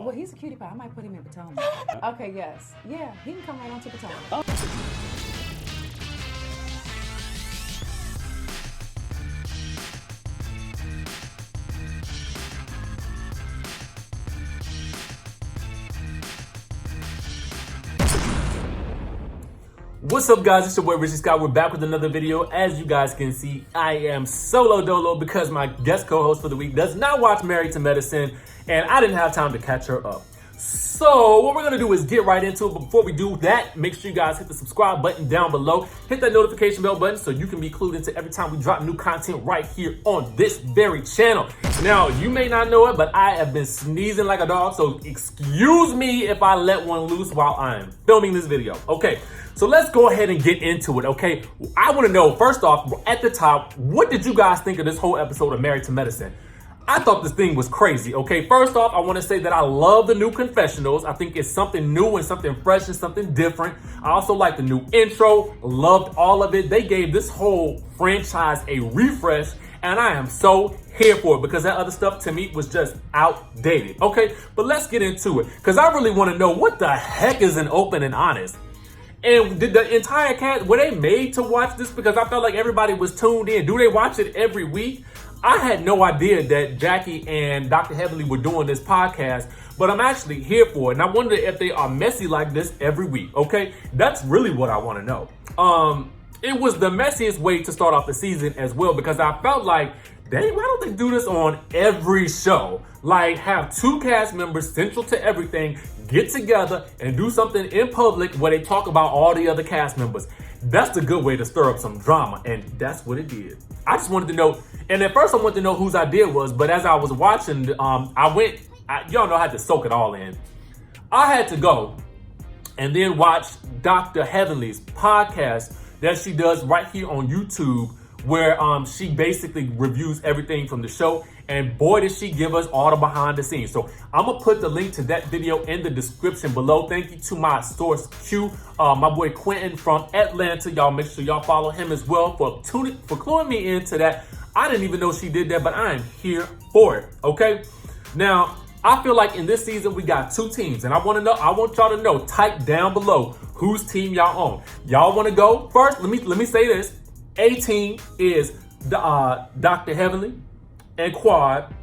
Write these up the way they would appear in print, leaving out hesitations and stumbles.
Well, he's a cutie pie. I might put him in Potomac. Okay, yes. Yeah, he can come right on to Potomac. What's up, guys? It's your boy DJRichieSkye. We're back with another video. As you guys can see, I am solo dolo because my guest co-host for the week does not watch Married to Medicine, and I didn't have time to catch her up. So what we're gonna do is get right into it. But before we do that, make sure you guys hit the subscribe button down below. Hit that notification bell button so you can be clued into every time we drop new content right here on this very channel. Now, you may not know it, but I have been sneezing like a dog, so excuse me if I let one loose while I am filming this video. Okay, so let's go ahead and get into it, okay? I wanna know, first off, at the top, what did you guys think of this whole episode of Married to Medicine? I thought this thing was crazy, okay? First off, I want to say that I love the new confessionals. I think it's something new and something fresh and something different. I also like the new intro, loved all of it. They gave this whole franchise a refresh, and I am so here for it because that other stuff to me was just outdated, okay? But let's get into it because I really want to know what the heck is an open and honest. And did the entire cast, were they made to watch this? Because I felt like everybody was tuned in. Do they watch it every week? I had no idea that Jackie and Dr. Heavenly were doing this podcast, but I'm actually here for it. And I wonder if they are messy like this every week, okay? That's really what I want to know. It was the messiest way to start off the season as well, because I felt like, dang, why don't they do this on every show? Like, have two cast members central to everything, get together and do something in public where they talk about all the other cast members. That's a good way to stir up some drama, and that's what it did. I just wanted to know, and at first I wanted to know whose idea it was, but as I was watching, y'all know I had to soak it all in. I had to go and then watch Dr. Heavenly's podcast that she does right here on YouTube, where she basically reviews everything from the show. And boy, did she give us all the behind the scenes. So I'm gonna put the link to that video in the description below. Thank you to my source Q, my boy Quentin from Atlanta. Y'all make sure y'all follow him as well for cluing me into that. I didn't even know she did that, but I am here for it, okay? Now, I feel like in this season, we got two teams, and I want y'all to know, type down below whose team y'all on. Y'all wanna go first? Let me say this. A team is Dr. Heavenly and Quad.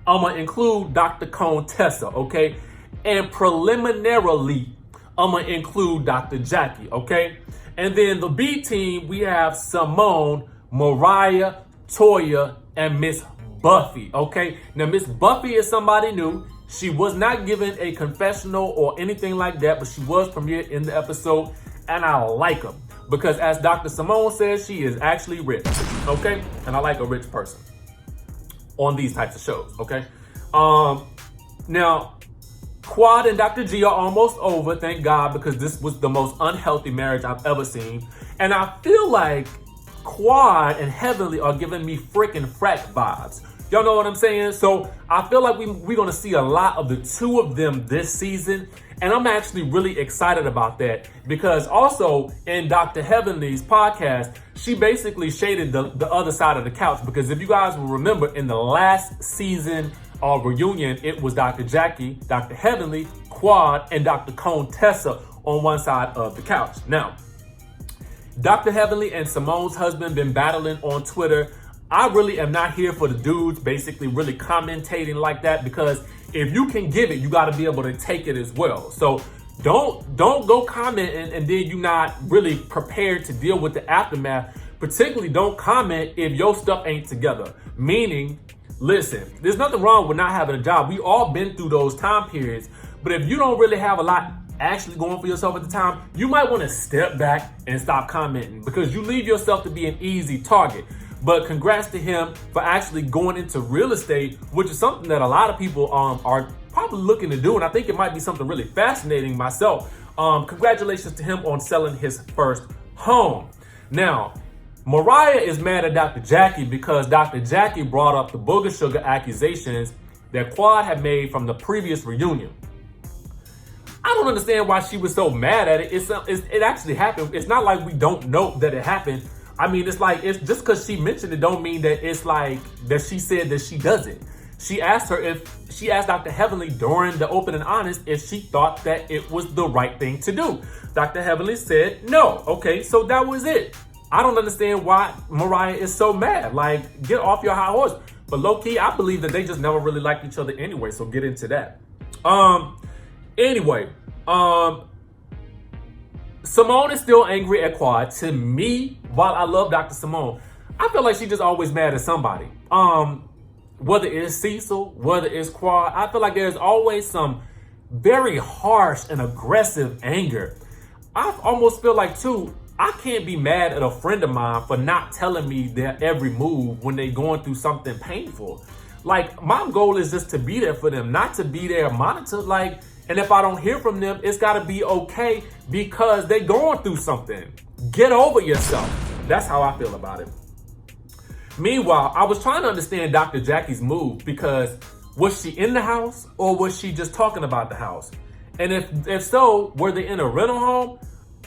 I'm gonna include Dr. Contessa, okay? And preliminarily, I'm gonna include Dr. Jackie, okay? And then the B team, we have Simone, Mariah, Toya, and Miss Buffy, okay? Now, Miss Buffy is somebody new. She was not given a confessional or anything like that, but she was premiered in the episode, and I like her because, as Dr. Simone says, she is actually rich, okay? And I like a rich person on these types of shows, okay? Now, Quad and Dr. G are almost over, thank God, because this was the most unhealthy marriage I've ever seen. And I feel like Quad and Heavenly are giving me freaking frat vibes. Y'all know what I'm saying? So I feel like we're gonna see a lot of the two of them this season. And I'm actually really excited about that because also in Dr. Heavenly's podcast, she basically shaded the other side of the couch, because if you guys will remember, in the last season of Reunion, it was Dr. Jackie, Dr. Heavenly, Quad, and Dr. Contessa on one side of the couch. Now, Dr. Heavenly and Simone's husband been battling on Twitter. I really am not here for the dudes basically really commentating like that, because if you can give it, you got to be able to take it as well. So don't go comment and then you're not really prepared to deal with the aftermath. Particularly, don't comment if your stuff ain't together. Meaning, listen, there's nothing wrong with not having a job. We all been through those time periods. But if you don't really have a lot actually going for yourself at the time, you might want to step back and stop commenting, because you leave yourself to be an easy target. But congrats to him for actually going into real estate, which is something that a lot of people are probably looking to do. And I think it might be something really fascinating myself. Congratulations to him on selling his first home. Now, Mariah is mad at Dr. Jackie because Dr. Jackie brought up the booger sugar accusations that Quad had made from the previous reunion. I don't understand why she was so mad at it. It actually happened. It's not like we don't know that it happened. I mean, it's like, it's just because she mentioned it don't mean that it's like that she said that she doesn't. She asked her if she asked Dr. Heavenly during the open and honest if she thought that it was the right thing to do. Dr. Heavenly said no. Okay, so that was it. I don't understand why Mariah is so mad. Like, get off your high horse. But low key, I believe that they just never really liked each other anyway. So get into that. Anyway, Simone is still angry at Quad. To me, while I love Dr. Simone, I feel like she's just always mad at somebody. Whether it's Cecil, whether it's Quad, I feel like there's always some very harsh and aggressive anger. I almost feel like, too, I can't be mad at a friend of mine for not telling me their every move when they're going through something painful. Like, my goal is just to be there for them, not to be there monitor. Like, and if I don't hear from them, it's got to be okay because they're going through something. Get over yourself. That's how I feel about it. Meanwhile, I was trying to understand Dr. Jackie's move because was she in the house or was she just talking about the house? And if so, were they in a rental home?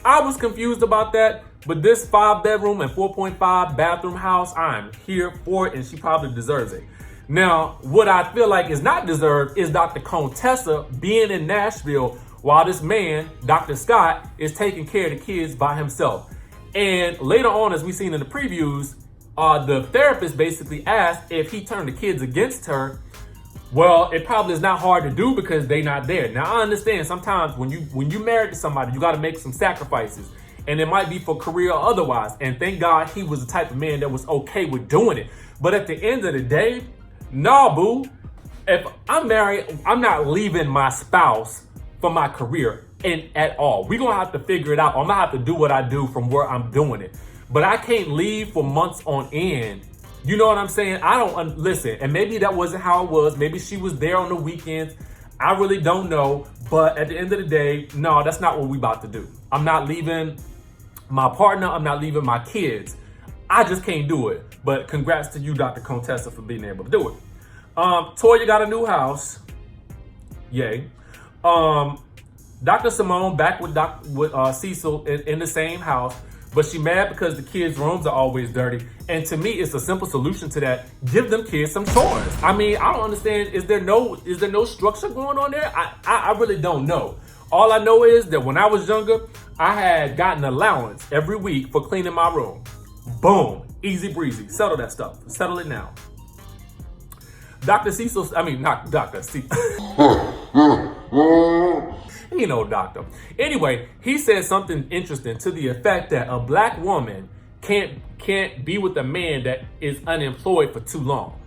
I was confused about that, but this 5-bedroom and 4.5 bathroom house, I'm here for it, and she probably deserves it. Now, what I feel like is not deserved is Dr. Contessa being in Nashville while this man, Dr. Scott, is taking care of the kids by himself. And later on, as we've seen in the previews, the therapist basically asked if he turned the kids against her. Well, it probably is not hard to do because they not there. Now, I understand sometimes when you married to somebody, you got to make some sacrifices. And it might be for career or otherwise. And thank God he was the type of man that was okay with doing it. But at the end of the day, nah, boo. If I'm married, I'm not leaving my spouse for my career at all. We're going to have to figure it out. I'm going to have to do what I do from where I'm doing it. But I can't leave for months on end. You know what I'm saying? I don't listen. And maybe that wasn't how it was. Maybe she was there on the weekends. I really don't know. But at the end of the day, no, that's not what we about to do. I'm not leaving my partner. I'm not leaving my kids. I just can't do it. But congrats to you, Dr. Contessa, for being able to do it. Toya got a new house. Yay. Dr. Simone back with Cecil in the same house. But she mad because the kids' rooms are always dirty. And to me, it's a simple solution to that. Give them kids some chores. I mean, I don't understand. Is there no structure going on there? I really don't know. All I know is that when I was younger, I had gotten allowance every week for cleaning my room. Boom. Easy breezy. Settle that stuff. Settle it now. Dr. Cecil, I mean, not Dr. Cecil. You know, doctor. Anyway, he said something interesting to the effect that a black woman can't be with a man that is unemployed for too long.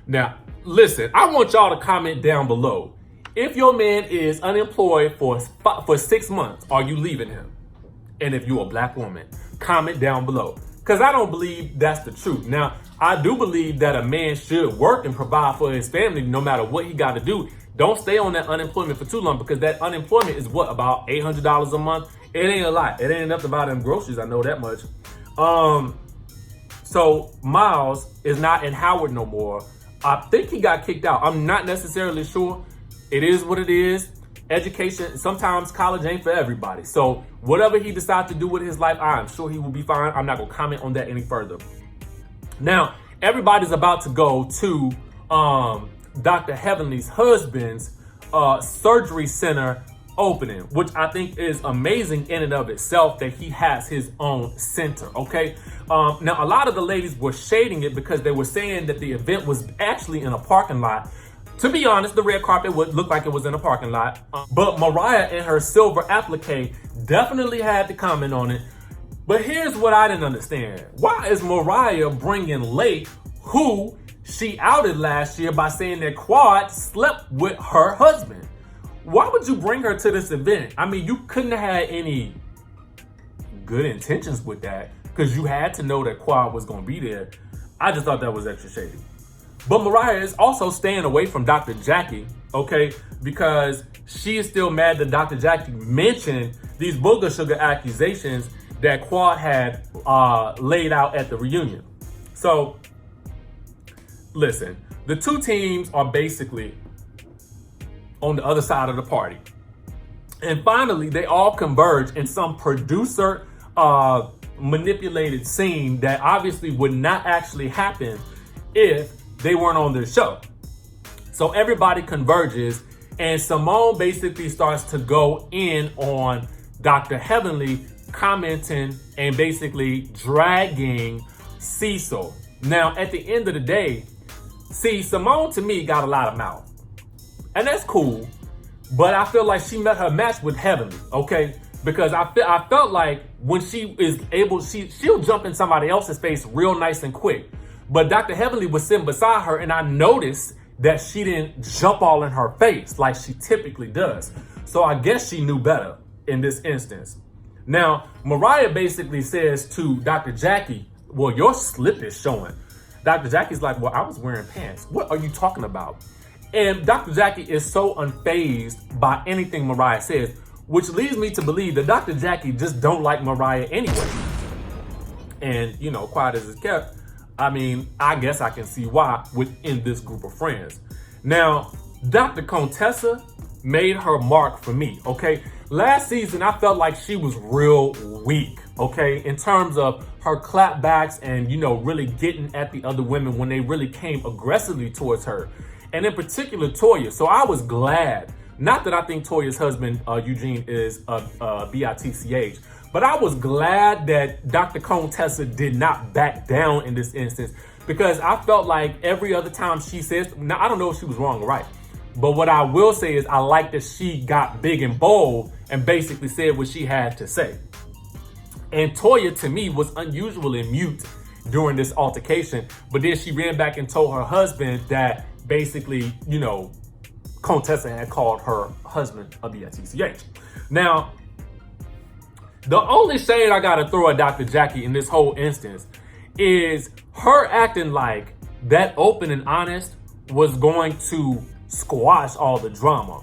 Now, listen, I want y'all to comment down below. If your man is unemployed for 6 months, are you leaving him? And if you're a black woman, comment down below. Because I don't believe that's the truth. Now, I do believe that a man should work and provide for his family no matter what he got to do. Don't stay on that unemployment for too long because that unemployment is what, about $800 a month? It ain't a lot. It ain't enough to buy them groceries. I know that much. So Miles is not in Howard no more. I think he got kicked out. I'm not necessarily sure. It is what it is. Education, sometimes college ain't for everybody. So whatever he decides to do with his life, I'm sure he will be fine. I'm not going to comment on that any further. Now, everybody's about to go to Dr. Heavenly's husband's surgery center opening, which I think is amazing in and of itself that he has his own center, okay? Now, a lot of the ladies were shading it because they were saying that the event was actually in a parking lot. To be honest, the red carpet would look like it was in a parking lot. But Mariah in her silver applique definitely had to comment on it. But here's what I didn't understand. Why is Mariah bringing Lake, who she outed last year by saying that Quad slept with her husband? Why would you bring her to this event? I mean, you couldn't have had any good intentions with that because you had to know that Quad was going to be there. I just thought that was extra shady. But Mariah is also staying away from Dr. Jackie, okay? Because she is still mad that Dr. Jackie mentioned these booger sugar accusations that Quad had laid out at the reunion. So, listen, the two teams are basically on the other side of the party. And finally, they all converge in some producer manipulated scene that obviously would not actually happen if they weren't on their show. So everybody converges, and Simone basically starts to go in on Dr. Heavenly, commenting and basically dragging Cecil. Now, at the end of the day, see, Simone to me got a lot of mouth. And that's cool. But I feel like she met her match with Heavenly, okay? Because I felt like when she is able, she'll jump in somebody else's face real nice and quick. But Dr. Heavenly was sitting beside her, and I noticed that she didn't jump all in her face like she typically does. So I guess she knew better in this instance. Now, Mariah basically says to Dr. Jackie, well, your slip is showing. Dr. Jackie's like, well, I was wearing pants. What are you talking about? And Dr. Jackie is so unfazed by anything Mariah says, which leads me to believe that Dr. Jackie just don't like Mariah anyway. And, you know, quiet as it's kept, I mean, I guess I can see why within this group of friends. Now, Dr. Contessa made her mark for me, okay? Last season, I felt like she was real weak, okay? In terms of her clapbacks and, you know, really getting at the other women when they really came aggressively towards her. And in particular, Toya. So I was glad, not that I think Toya's husband, Eugene, is a bitch, but I was glad that Dr. Contessa did not back down in this instance, because I felt like every other time she says, now I don't know if she was wrong or right, but what I will say is I like that she got big and bold and basically said what she had to say. And Toya, to me, was unusually mute during this altercation, but then she ran back and told her husband that basically, you know, Contessa had called her husband a bitch. Now, the only shade I gotta throw at Dr. Jackie in this whole instance is her acting like that open and honest was going to squash all the drama.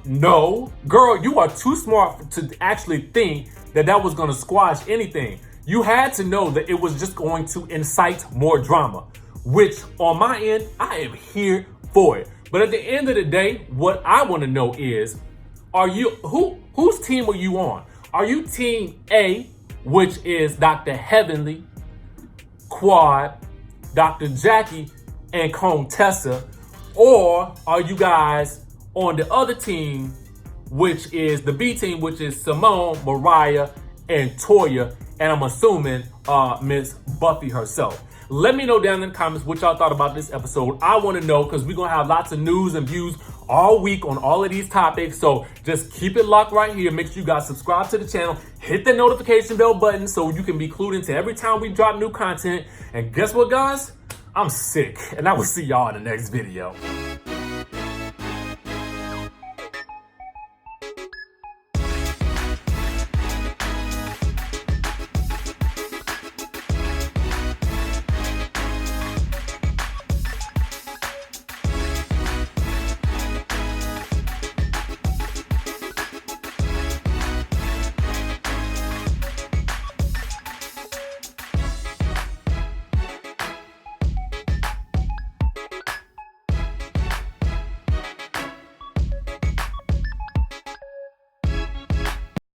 No, girl, you are too smart to actually think that that was gonna squash anything. You had to know that it was just going to incite more drama, which on my end, I am here for it. But at the end of the day, what I want to know is, whose team are you on? Are you team A, which is Dr. Heavenly, Quad, Dr. Jackie, and Contessa? Or are you guys on the other team, which is the B team, which is Simone, Mariah, and Toya, and I'm assuming Miss Buffy herself? Let me know down in the comments what y'all thought about this episode. I want to know, because we're going to have lots of news and views all week on all of these topics. So just keep it locked right here. Make sure you guys subscribe to the channel. Hit the notification bell button so you can be clued into every time we drop new content. And guess what, guys? I'm sick. And I will see y'all in the next video.